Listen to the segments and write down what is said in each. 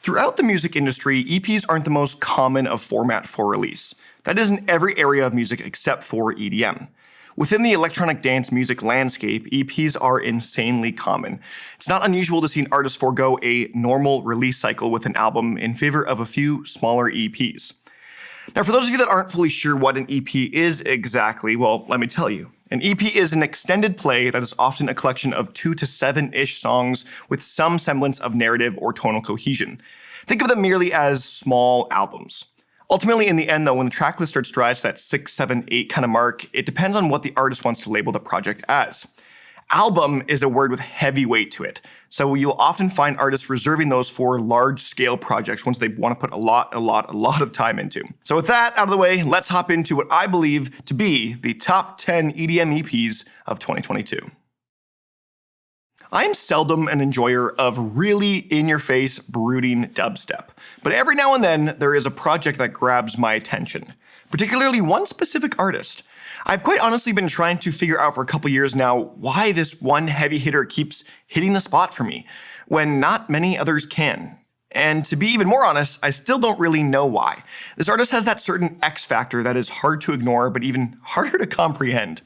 Throughout the music industry, EPs aren't the most common of format for release. That is in every area of music except for EDM. Within the electronic dance music landscape, EPs are insanely common. It's not unusual to see an artist forego a normal release cycle with an album in favor of a few smaller EPs. Now, for those of you that aren't fully sure what an EP is exactly, well, let me tell you. An EP is an extended play that is often a collection of 2 to 7-ish songs with some semblance of narrative or tonal cohesion. Think of them merely as small albums. Ultimately, in the end, though, when the tracklist starts to rise to that 6, 7, 8 kind of mark, it depends on what the artist wants to label the project as. Album is a word with heavy weight to it, so you'll often find artists reserving those for large-scale projects once they want to put a lot of time into. So with that out of the way, let's hop into what I believe to be the top 10 EDM EPs of 2022. I am seldom an enjoyer of really in-your-face, brooding dubstep, but every now and then there is a project that grabs my attention, particularly one specific artist. I've quite honestly been trying to figure out for a couple years now why this one heavy hitter keeps hitting the spot for me, when not many others can. And to be even more honest, I still don't really know why. This artist has that certain X factor that is hard to ignore, but even harder to comprehend.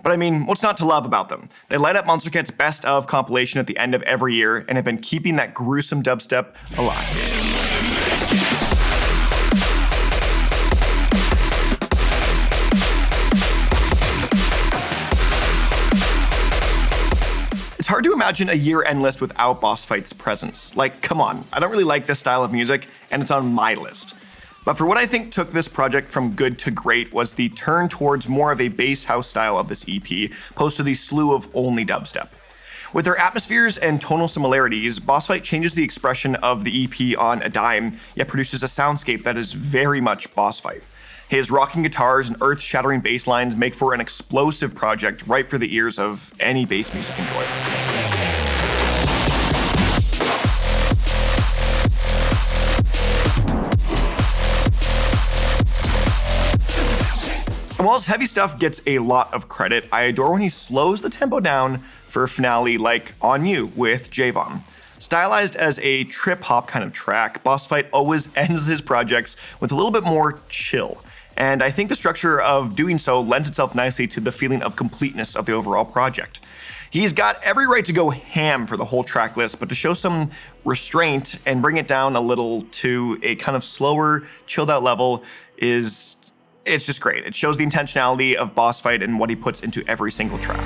But I mean, what's not to love about them? They light up Monstercat's Best Of compilation at the end of every year and have been keeping that gruesome dubstep alive. It's hard to imagine a year-end list without Bossfight's presence. Like, come on, I don't really like this style of music, and it's on my list. But for what I think took this project from good to great was the turn towards more of a bass house style of this EP, opposed to the slew of only dubstep. With their atmospheres and tonal similarities, Bossfight changes the expression of the EP on a dime, yet produces a soundscape that is very much Bossfight. His rocking guitars and earth-shattering bass lines make for an explosive project ripe for the ears of any bass music enjoyer. And while his heavy stuff gets a lot of credit, I adore when he slows the tempo down for a finale like On You with Javon. Stylized as a trip-hop kind of track, Bossfight always ends his projects with a little bit more chill. And I think the structure of doing so lends itself nicely to the feeling of completeness of the overall project. He's got every right to go ham for the whole track list, but to show some restraint and bring it down a little to a kind of slower, chilled out level it's just great. It shows the intentionality of Bossfight and what he puts into every single track.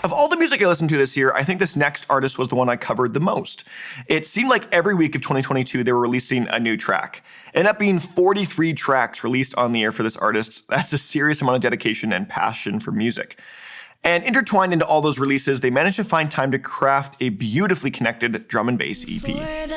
Of all the music I listened to this year, I think this next artist was the one I covered the most. It seemed like every week of 2022 they were releasing a new track. It ended up being 43 tracks released on the year for this artist. That's a serious amount of dedication and passion for music. And intertwined into all those releases, they managed to find time to craft a beautifully connected drum and bass EP.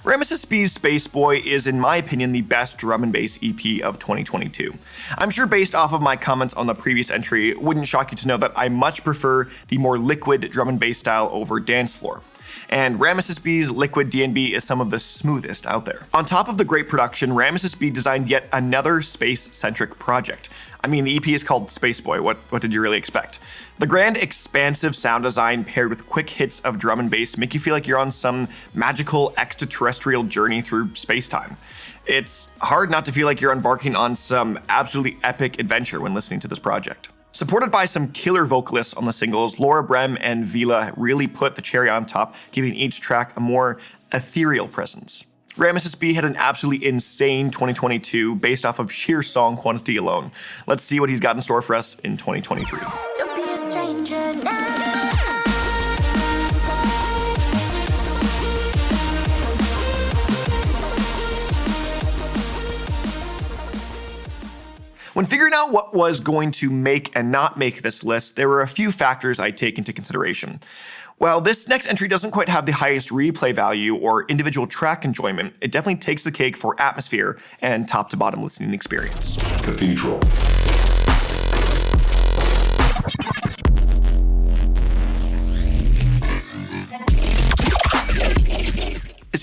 Rameses B's Space Boy is, in my opinion, the best drum and bass EP of 2022. I'm sure based off of my comments on the previous entry, it wouldn't shock you to know that I much prefer the more liquid drum and bass style over dance floor. And Rameses B's Liquid DNB is some of the smoothest out there. On top of the great production, Rameses B designed yet another space-centric project. I mean, the EP is called Space Boy, what did you really expect? The grand, expansive sound design paired with quick hits of drum and bass make you feel like you're on some magical extraterrestrial journey through space-time. It's hard not to feel like you're embarking on some absolutely epic adventure when listening to this project. Supported by some killer vocalists on the singles, Laura Brem and Vila really put the cherry on top, giving each track a more ethereal presence. Rameses B had an absolutely insane 2022 based off of sheer song quantity alone. Let's see what he's got in store for us in 2023. Don't be a stranger now. When figuring out what was going to make and not make this list, there were a few factors I'd take into consideration. While this next entry doesn't quite have the highest replay value or individual track enjoyment, it definitely takes the cake for atmosphere and top to bottom listening experience. Cathedral.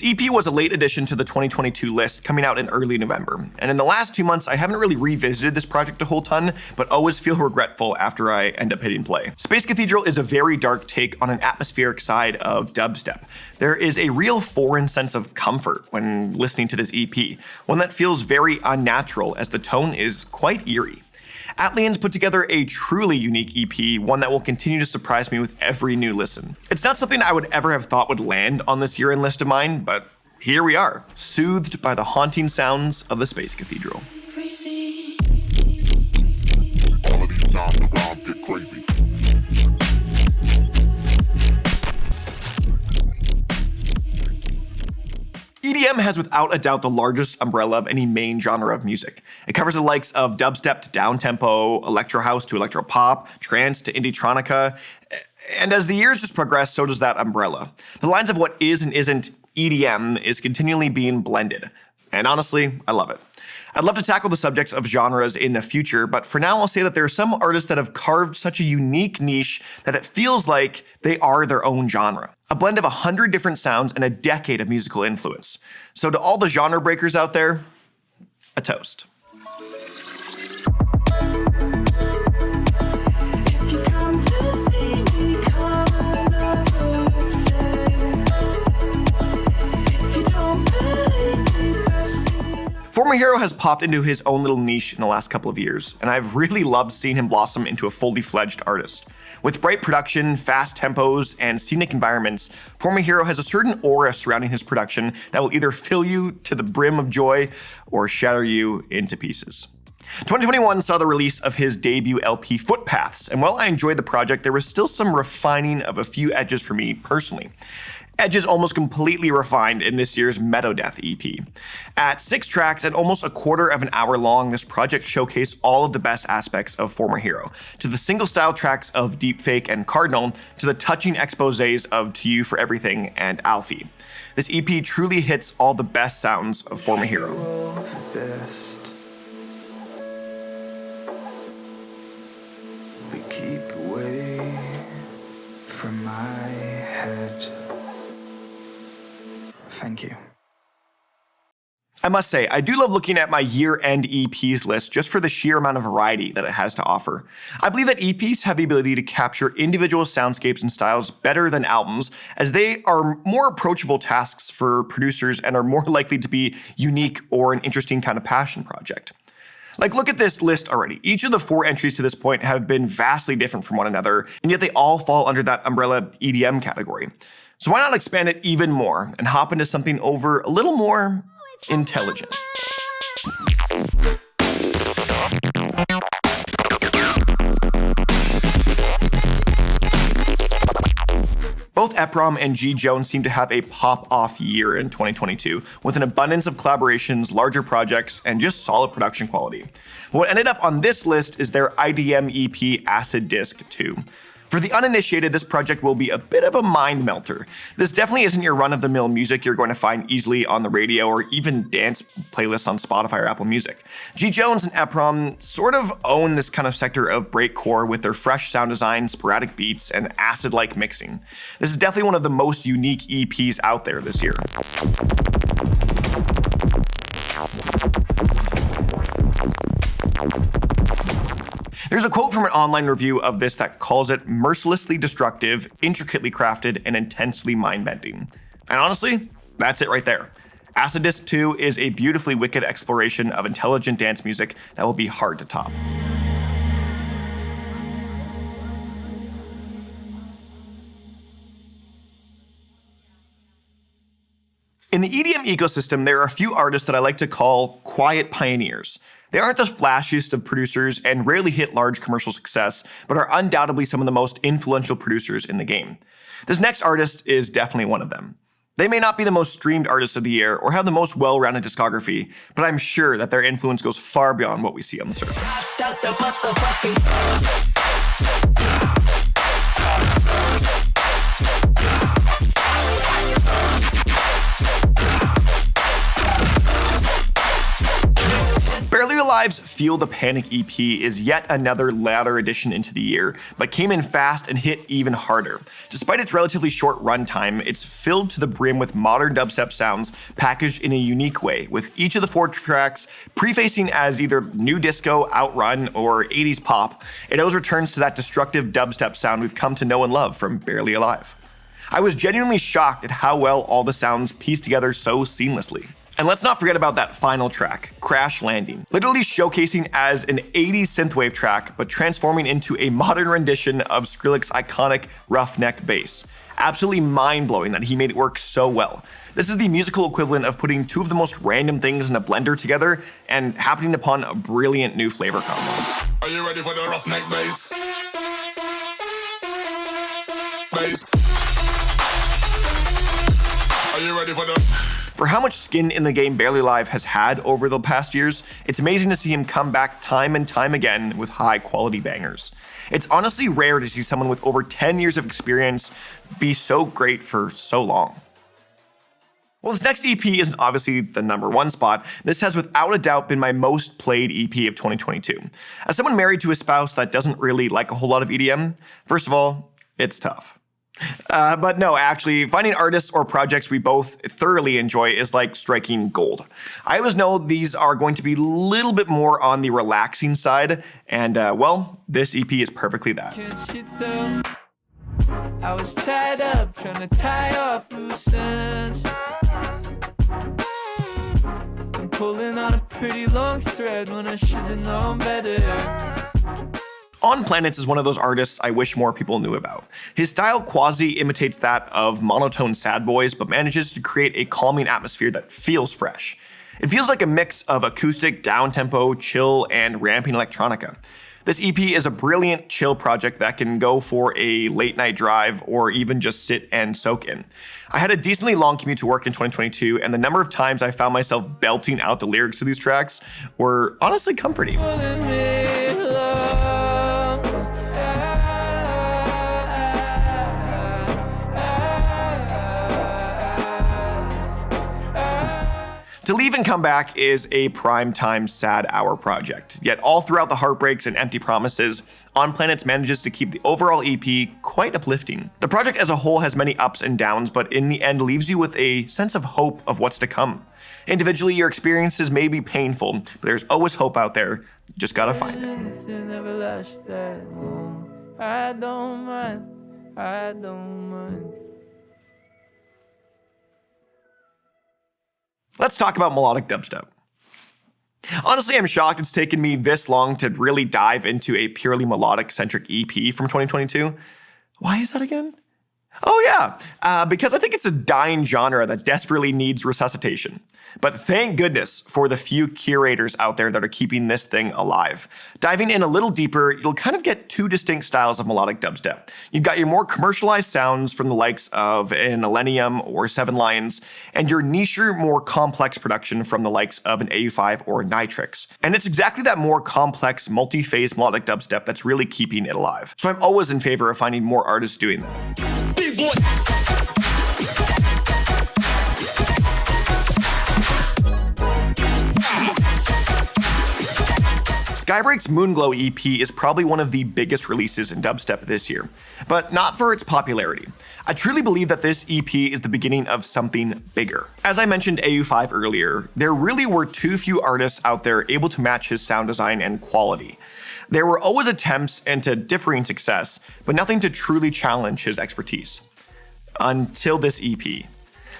EP was a late addition to the 2022 list, coming out in early November, and in the last 2 months I haven't really revisited this project a whole ton, but always feel regretful after I end up hitting play. Space Cathedral is a very dark take on an atmospheric side of dubstep. There is a real foreign sense of comfort when listening to this EP, one that feels very unnatural as the tone is quite eerie. ATLiens put together a truly unique EP, one that will continue to surprise me with every new listen. It's not something I would ever have thought would land on this year-end list of mine, but here we are, soothed by the haunting sounds of the Space Cathedral. Crazy. All of these times the rhymes get crazy. EDM has without a doubt the largest umbrella of any main genre of music. It covers the likes of dubstep to downtempo, electro house to electro pop, trance to indie-tronica, and as the years just progress, so does that umbrella. The lines of what is and isn't EDM is continually being blended, and honestly, I love it. I'd love to tackle the subjects of genres in the future, but for now I'll say that there are some artists that have carved such a unique niche that it feels like they are their own genre. A blend of 100 different sounds and a decade of musical influence. So to all the genre breakers out there, a toast. Former Hero has popped into his own little niche in the last couple of years, and I've really loved seeing him blossom into a fully fledged artist. With bright production, fast tempos, and scenic environments, Former Hero has a certain aura surrounding his production that will either fill you to the brim of joy or shatter you into pieces. 2021 saw the release of his debut LP Footpaths, and while I enjoyed the project, there was still some refining of a few edges for me personally. Edges almost completely refined in this year's meadowdeath EP. At 6 tracks and almost a quarter of an hour long, this project showcased all of the best aspects of Former Hero, to the single-style tracks of Deepfake and Cardinal, to the touching exposés of To You for Everything and Alfie. This EP truly hits all the best sounds of Former Hero. We keep away from my head. Thank you. I must say, I do love looking at my year-end EPs list just for the sheer amount of variety that it has to offer. I believe that EPs have the ability to capture individual soundscapes and styles better than albums, as they are more approachable tasks for producers and are more likely to be unique or an interesting kind of passion project. Like, look at this list already. Each of the 4 entries to this point have been vastly different from one another, and yet they all fall under that umbrella EDM category. So why not expand it even more and hop into something over a little more intelligent? Both Eprom and G. Jones seem to have a pop-off year in 2022, with an abundance of collaborations, larger projects, and just solid production quality. But what ended up on this list is their EDM EP Acid Disc 2. For the uninitiated, this project will be a bit of a mind melter. This definitely isn't your run-of-the-mill music you're going to find easily on the radio or even dance playlists on Spotify or Apple Music. G. Jones and Eprom sort of own this kind of sector of breakcore with their fresh sound design, sporadic beats, and acid-like mixing. This is definitely one of the most unique EPs out there this year. There's a quote from an online review of this that calls it mercilessly destructive, intricately crafted, and intensely mind-bending. And honestly, that's it right there. Acid Disc 2 is a beautifully wicked exploration of intelligent dance music that will be hard to top. In the EDM ecosystem, there are a few artists that I like to call quiet pioneers. They aren't the flashiest of producers and rarely hit large commercial success, but are undoubtedly some of the most influential producers in the game. This next artist is definitely one of them. They may not be the most streamed artists of the year or have the most well-rounded discography, but I'm sure that their influence goes far beyond what we see on the surface. Barely Alive's Feel the Panic EP is yet another ladder addition into the year, but came in fast and hit even harder. Despite its relatively short runtime, it's filled to the brim with modern dubstep sounds packaged in a unique way, with each of the 4 tracks prefacing as either new disco, outrun, or 80s pop. It always returns to that destructive dubstep sound we've come to know and love from Barely Alive. I was genuinely shocked at how well all the sounds pieced together so seamlessly. And let's not forget about that final track, Crash Landing, literally showcasing as an 80s synthwave track, but transforming into a modern rendition of Skrillex's iconic roughneck bass. Absolutely mind-blowing that he made it work so well. This is the musical equivalent of putting 2 of the most random things in a blender together and happening upon a brilliant new flavor combo. Are you ready for the roughneck bass? Bass. Are you ready for the... For how much skin in the game Barely Alive has had over the past years, it's amazing to see him come back time and time again with high quality bangers. It's honestly rare to see someone with over 10 years of experience be so great for so long. Well, this next EP isn't obviously the #1 spot. This has without a doubt been my most played EP of 2022. As someone married to a spouse that doesn't really like a whole lot of EDM, first of all, it's tough. But no, actually, finding artists or projects we both thoroughly enjoy is like striking gold. I always know these are going to be a little bit more on the relaxing side, and well, this EP is perfectly that. Can't you tell? I was tied up trying to tie off loose ends. I'm pulling on a pretty long thread when I should have known better. On Planets is one of those artists I wish more people knew about. His style quasi-imitates that of monotone sad boys, but manages to create a calming atmosphere that feels fresh. It feels like a mix of acoustic, down-tempo, chill, and ramping electronica. This EP is a brilliant chill project that can go for a late-night drive or even just sit and soak in. I had a decently long commute to work in 2022, and the number of times I found myself belting out the lyrics to these tracks were honestly comforting. To Leave and Come Back is a primetime sad hour project, yet all throughout the heartbreaks and empty promises, On Planets manages to keep the overall EP quite uplifting. The project as a whole has many ups and downs, but in the end leaves you with a sense of hope of what's to come. Individually, your experiences may be painful, but there's always hope out there. You just gotta find it. I don't mind. Let's talk about melodic dubstep. Honestly, I'm shocked it's taken me this long to really dive into a purely melodic-centric EP from 2022. Why is that again? Oh yeah, because I think it's a dying genre that desperately needs resuscitation. But thank goodness for the few curators out there that are keeping this thing alive. Diving in a little deeper, you'll kind of get 2 distinct styles of melodic dubstep. You've got your more commercialized sounds from the likes of an Millennium or Seven Lions, and your nicher, more complex production from the likes of an AU5 or Nitrix. And it's exactly that more complex, multi-phase melodic dubstep that's really keeping it alive. So I'm always in favor of finding more artists doing that. B-boy. Skybreak's Moonglow EP is probably one of the biggest releases in dubstep this year, but not for its popularity. I truly believe that this EP is the beginning of something bigger. As I mentioned AU5 earlier, there really were too few artists out there able to match his sound design and quality. There were always attempts into differing success, but nothing to truly challenge his expertise. Until this EP.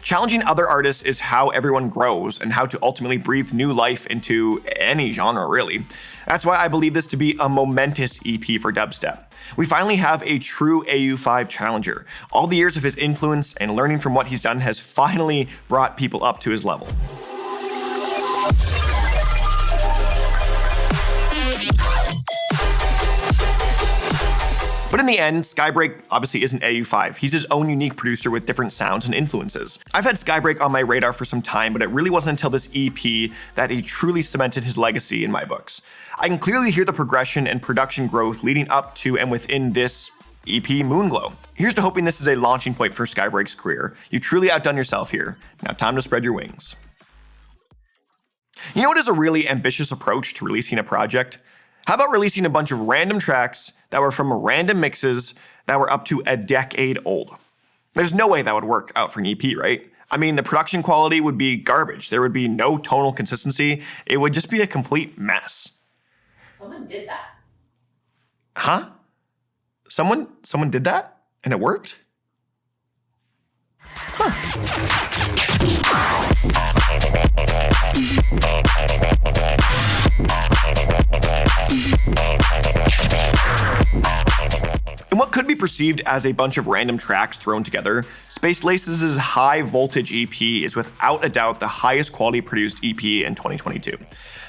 Challenging other artists is how everyone grows and how to ultimately breathe new life into any genre, really. That's why I believe this to be a momentous EP for dubstep. We finally have a true AU5 challenger. All the years of his influence and learning from what he's done has finally brought people up to his level. But in the end, Skybreak obviously isn't AU5. He's his own unique producer with different sounds and influences. I've had Skybreak on my radar for some time, but it really wasn't until this EP that he truly cemented his legacy in my books. I can clearly hear the progression and production growth leading up to and within this EP, Moonglow. Here's to hoping this is a launching point for Skybreak's career. You've truly outdone yourself here. Now time to spread your wings. You know what is a really ambitious approach to releasing a project? How about releasing a bunch of random tracks that were from random mixes that were up to a decade old? There's no way that would work out for an EP, right? I mean, the production quality would be garbage. There would be no tonal consistency. It would just be a complete mess. Someone did that. Huh? Someone did that? And it worked? In what could be perceived as a bunch of random tracks thrown together, Space Laces' High Voltage EP is without a doubt the highest quality produced EP in 2022.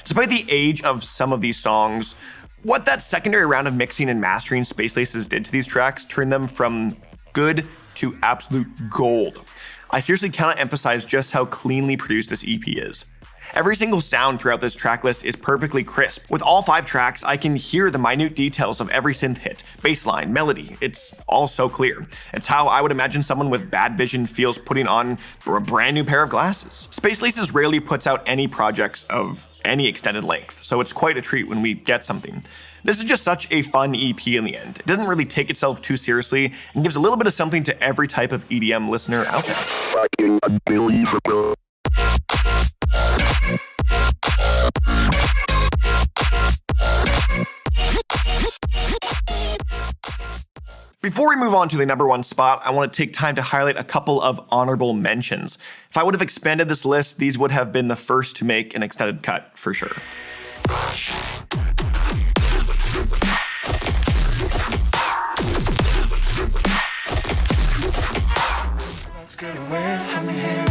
Despite the age of some of these songs, what that secondary round of mixing and mastering Space Laces did to these tracks turned them from good to absolute gold. I seriously cannot emphasize just how cleanly produced this EP is. Every single sound throughout this track list is perfectly crisp. With all 5 tracks, I can hear the minute details of every synth hit, bass line, melody. It's all so clear. It's how I would imagine someone with bad vision feels putting on a brand new pair of glasses. Space Laces rarely puts out any projects of any extended length, so it's quite a treat when we get something. This is just such a fun EP in the end. It doesn't really take itself too seriously and gives a little bit of something to every type of EDM listener out there. Fucking unbelievable. Before we move on to the number 1 spot, I want to take time to highlight a couple of honorable mentions. If I would have expanded this list, these would have been the first to make an extended cut, for sure. Let's get away from here.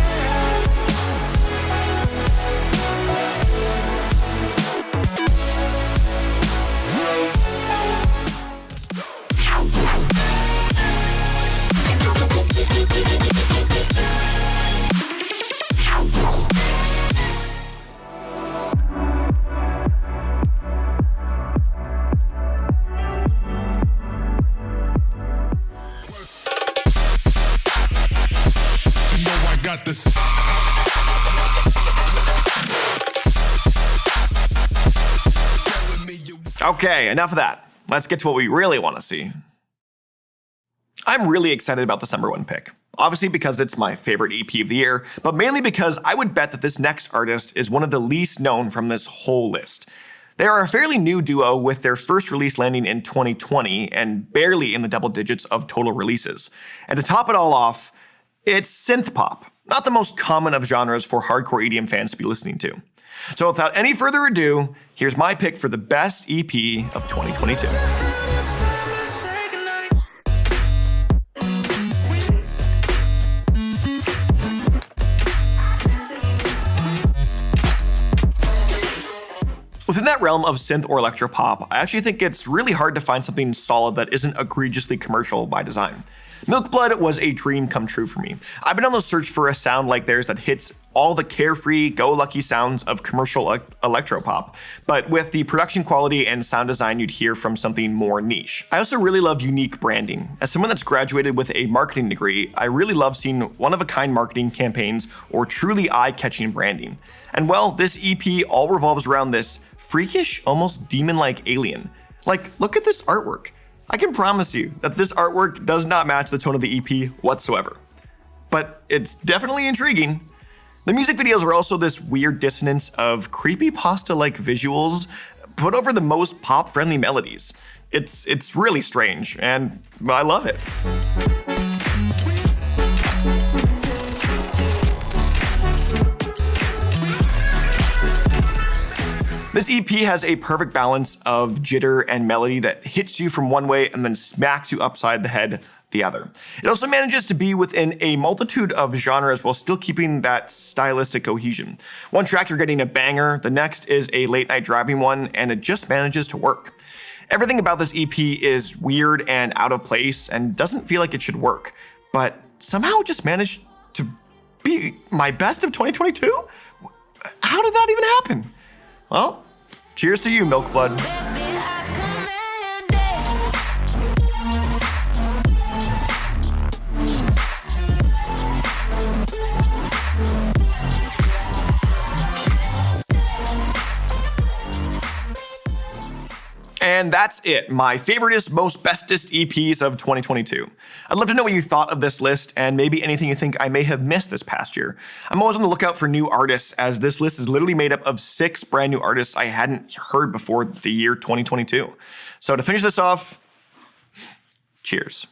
Got this. Okay, enough of that. Let's get to what we really want to see. I'm really excited about this number 1 pick. Obviously because it's my favorite EP of the year, but mainly because I would bet that this next artist is one of the least known from this whole list. They are a fairly new duo with their first release landing in 2020 and barely in the double digits of total releases. And to top it all off, it's synth pop. Not the most common of genres for hardcore EDM fans to be listening to. So without any further ado, here's my pick for the best EP of 2022. Within that realm of synth or electropop, I actually think it's really hard to find something solid that isn't egregiously commercial by design. Milkblood was a dream come true for me. I've been on the search for a sound like theirs that hits all the carefree, go-lucky sounds of commercial electropop, but with the production quality and sound design you'd hear from something more niche. I also really love unique branding. As someone that's graduated with a marketing degree, I really love seeing one-of-a-kind marketing campaigns or truly eye-catching branding. And well, this EP all revolves around this freakish, almost demon-like alien. Like, look at this artwork. I can promise you that this artwork does not match the tone of the EP whatsoever. But it's definitely intriguing. The music videos are also this weird dissonance of creepypasta-like visuals put over the most pop-friendly melodies. It's really strange, and I love it. This EP has a perfect balance of jitter and melody that hits you from one way and then smacks you upside the head the other. It also manages to be within a multitude of genres while still keeping that stylistic cohesion. One track you're getting a banger, the next is a late night driving one, and it just manages to work. Everything about this EP is weird and out of place and doesn't feel like it should work, but somehow it just managed to be my best of 2022? How did that even happen? Well, cheers to you, Milkblood. And that's it, my favoriteest, most bestest EPs of 2022. I'd love to know what you thought of this list and maybe anything you think I may have missed this past year. I'm always on the lookout for new artists, as this list is literally made up of 6 brand new artists I hadn't heard before the year 2022. So to finish this off, cheers.